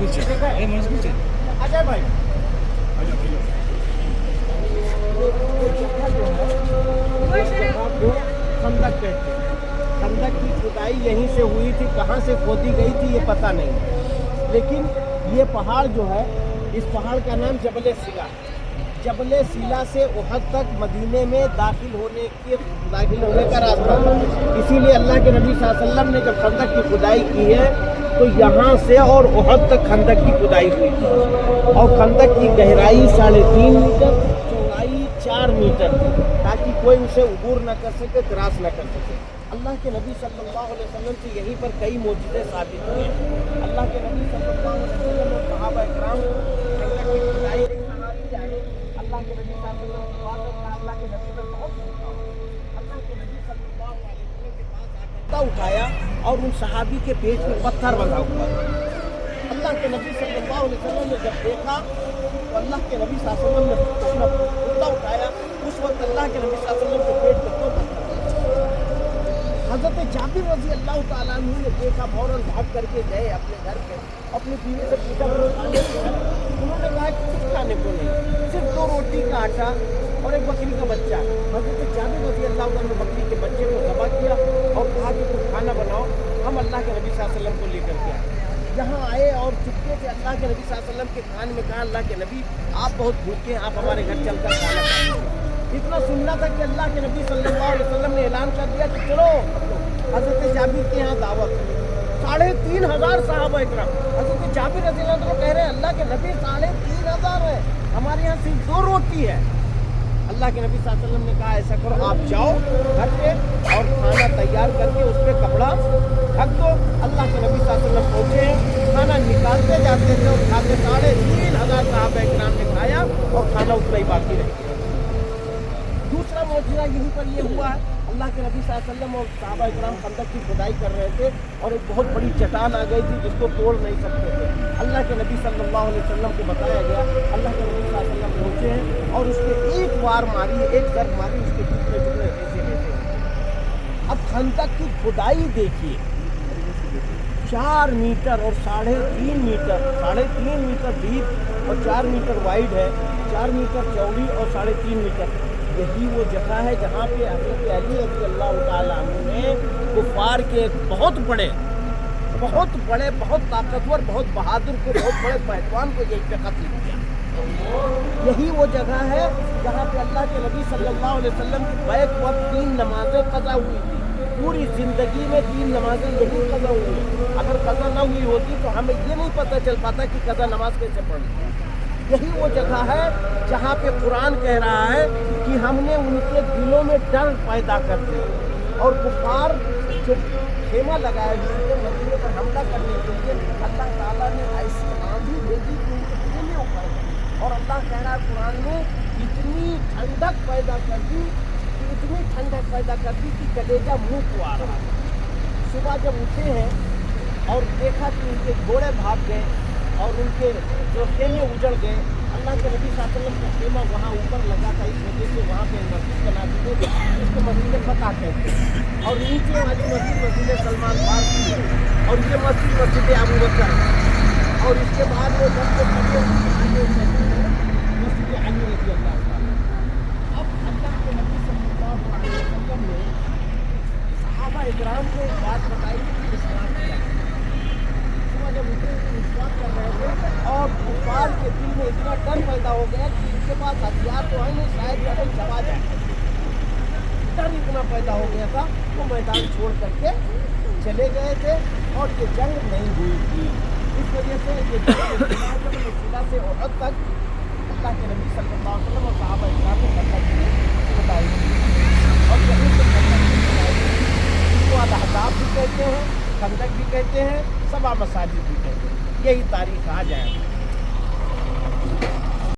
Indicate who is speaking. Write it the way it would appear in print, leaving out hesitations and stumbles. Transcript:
Speaker 1: अजय भाई खंदक कहते हैं। खंदक की खुदाई यहीं से हुई थी, कहाँ से खोदी गई थी ये पता नहीं, लेकिन ये पहाड़ जो है, इस पहाड़ का नाम जबल सिला। जबल सिला से उहद तक मदीने में दाखिल होने का रास्ता था। इसीलिए अल्लाह के नबी सल्लल्लाहु अलैहि वसल्लम ने जब खंदक की खुदाई की है तो यहाँ से और उहद तक खंदक की खुदाई हुई थी, और खंदक की गहराई 3.5 मीटर, चौड़ाई 4 मीटर थी, ताकि कोई उसे उबूर न कर सके, क्रॉस न कर सके। अल्लाह के नबी सल्लल्लाहु अलैहि वसल्लम से यहीं पर कई मौजूदे साबित हुए। अल्लाह के नबी सल्लल्लाहु अलैहि वसल्लम और सहाबा इकराम खंदक की खुदाई एक सहाबी आए, अल्लाह के नबी सल्लल्लाहु अलैहि वसल्लम से अल्लाह के नबी ने बहुत पूछा। अल्लाह के नबी सल्लल्लाहु अलैहि वसल्लम के पास आकर उठाया और उन सहाबी के पेट में पत्थर बंधा हुआ था। अल्लाह के नबी सल्लल्लाहु अलैहि वसल्लम ने जब देखा तो अल्लाह के नबी सल्लल्लाहु अलैहि वसल्लम ने कुत्ता उठाया। उस वक्त अल्लाह के नबी सल्लल्लाहु अलैहि वसल्लम के पेट में 2 पत्थर। हज़रत जाबिर रज़ी अल्लाह तआला अन्हु ने देखा, फौरन भाग करके गए अपने घर पे, अपनी बीवी से पूछा खाने को है? उन्होंने कहा कि कुछ खाने को नहीं, सिर्फ 2 रोटी का आटा और एक बकरी का बच्चा। हज़रत जाबिर रज़ी अल्लाह तआला ने बकरी के बच्चे को ज़बह किया और कहा कि कुछ खाना बनाओ, हम अल्लाह के नबी सल्लल्लाहु अलैहि वसल्लम को लेकर के आए। यहाँ आए और चुपके से अल्लाह के नबी सल्लल्लाहु अलैहि वसल्लम के कान में कहा, अल्लाह के नबी आप बहुत भूखे हैं, आप हमारे घर चलकर खाना खाएंगे। इतना सुनना था कि अल्लाह के नबी सल्लल्लाहु अलैहि वसल्लम ने ऐलान कर दिया कि चलो हज़रत जाबिर के यहाँ दावत। 3,500 सहाबा इकराम हज़रत जाबिर रज़ी अल्लाह अन्हु कह रहे हैं, अल्लाह के नबी 3,500 है, हमारे यहाँ सिर्फ 2 रोटी है। अल्लाह के नबी सल्लल्लाहु अलैहि वसल्लम ने कहा, ऐसा करो आप जाओ घर पे और खाना तैयार करके उस पर कपड़ा ढक दो। अल्लाह के नबी सल्लल्लाहु अलैहि वसल्लम पहुँचे, खाना निकालते जाते थे और खाते 3,500 सहाबा इकराम ने खाया और खाना उतना ही बाकी रह गया। दूसरा मौजूदा यहीं पर ये हुआ है, अल्लाह के नबी सल्लल्लाहु अलैहि वसल्लम और सहाबा इकराम खंदक की खुदाई कर रहे थे और एक बहुत बड़ी चट्टान आ गई थी जिसको तोड़ नहीं सकते थे। अल्लाह के नबी सल्लल्लाहु अलैहि वसल्लम को बताया गया, अल्लाह के नबी सल्लल्लाहु अलैहि वसल्लम पहुँचे हैं और उसके एक वार मारी, एक दर्द मारी, उसके टुकड़े ऐसे। अब खंदक की खुदाई देखिए, 4 मीटर और 3.5 मीटर, 3.5 मीटर डीप और 4 मीटर वाइड है, 4 मीटर चौड़ी और 3.5 मीटर। यही वो जगह है जहाँ पे हज़रत अली रज़ी अल्लाह तआला अन्हु ने कुफ़ार के बहुत बड़े, बहुत ताकतवर, बहुत बहादुर को, बहुत बड़े पहलवान को यहीं पे कत्ल किया। यही वो जगह है जहाँ पे अल्लाह के नबी सल्लल्लाहु अलैहि वसल्लम की बैक वक्त 3 नमाजें क़ज़ा हुई थी। पूरी ज़िंदगी में 3 नमाजें यही क़ज़ा हुई। अगर क़ज़ा न हुई होती तो हमें ये नहीं पता चल पाता कि क़ज़ा नमाज कैसे पढ़नी। यही वो जगह है जहाँ पे कुरान कह रहा है कि हमने उनके दिलों में डर पैदा कर दिया और कुफार जो खेमा लगाए हुए थे मदीने पर हमला करने के लिए, अल्लाह ताला ने ऐसी आंधी भेजी कि उनके खेमे ऊपर गए। और अल्लाह कह रहा है कुरान में इतनी ठंडक पैदा कर दी कि कलेजा मुँह को आ रहा। सुबह जब उठे हैं और देखा कि उनके घोड़े भाग गए और उनके जो खेमे उजड़ गए। अल्लाह के नबी सल्लल्लाहु अलैहि वसल्लम का खेमा वहाँ ऊपर लगा था, इस वजह से वहाँ पे मस्जिद बना दी गई जिसको मस्जिद फतह कहते हैं। और नीचे वाली मस्जिद सलमान फारसी है और ये मस्जिद अबू बकर है। और इसके बाद वो मस्जिद अली रज़ी अल्लाह तआला। अब अल्लाह के नबी सल्लल्लाहु अलैहि वसल्लम ने सहाबा इकराम को एक बात बताई कि इस्लाम किया। जब उठे विश्वास कर रहे थे और कुफार के दिल में इतना डर पैदा हो गया कि इनके पास हथियार तो है नहीं, शायद जब चबा जाए, डर इतना पैदा हो गया था वो मैदान छोड़ करके चले गए थे और ये जंग नहीं हुई थी। इस वजह से ये सिला से उहद तक अल्लाह के नबी सल्लल्लाहु अलैहि वसल्लम और सहाबा इकराम ने खंदक की खुदाई की और यहीं से खंदक की खुदाई की। इसको अल-अहज़ाब भी कहते हैं, खंदक भी कहते हैं, सबा मसाजिद भी कहते हैं। यही तारीख आ जाए।